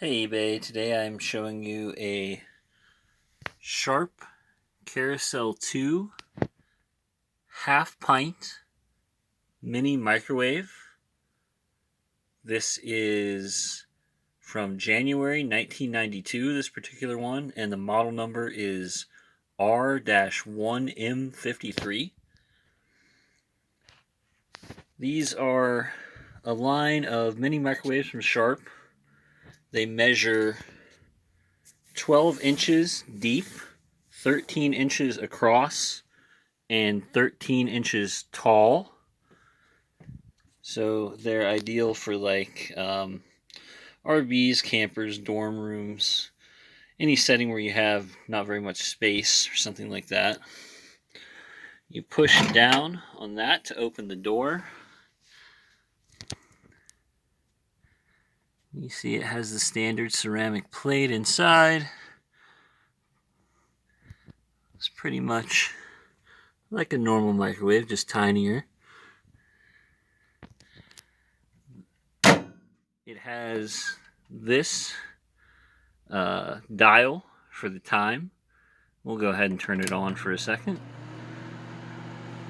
Hey eBay, today I'm showing you a Sharp Carousel 2 half pint mini microwave. This is from January 1992, this particular one, and the model number is R-1M53. These are a line of mini microwaves from Sharp. They measure 12 inches deep, 13 inches across, and 13 inches tall. So they're ideal for like RVs, campers, dorm rooms, any setting where you have not very much space or something like that. You push down on that to open the door. You see it has the standard ceramic plate inside. It's pretty much like a normal microwave, just tinier. It has this dial for the time. We'll go ahead and turn it on for a second.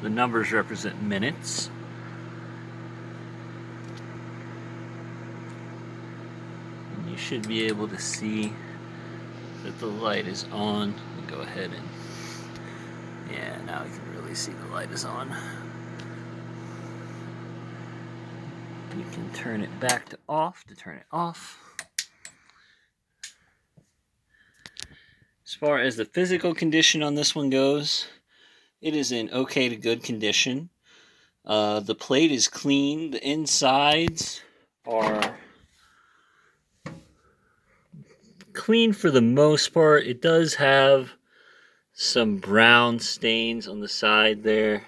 The numbers represent minutes. And you should be able to see that the light is on. We'll go ahead and, yeah, now you can really see the light is on. You can turn it back to off to turn it off. As far as the physical condition on this one goes, it is in okay to good condition. The plate is clean. The insides are clean for the most part. It does have some brown stains on the side there.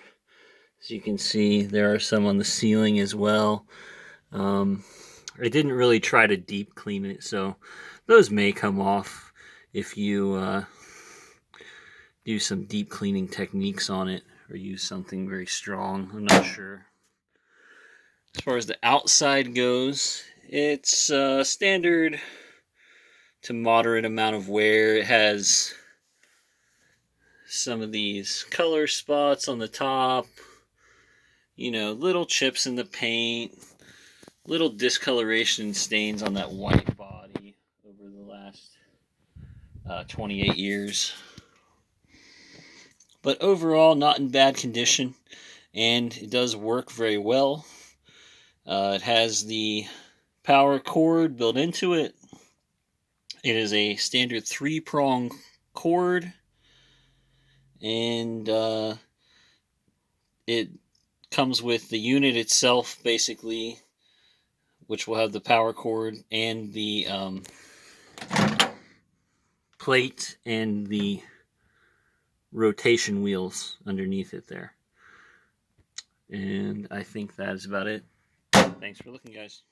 As you can see, there are some on the ceiling as well. I didn't really try to deep clean it, so those may come off if you do some deep cleaning techniques on it or use something very strong. I'm not sure. As far as the outside goes, it's standard to moderate amount of wear. It has some of these color spots on the top, little chips in the paint, little discoloration stains on that white body over the last 28 years. But overall, not in bad condition, and it does work very well. It has the power cord built into it. It is a standard 3-prong cord, and it comes with the unit itself, basically, which will have the power cord and the plate and the rotation wheels underneath it there. And I think that is about it. Thanks for looking, guys.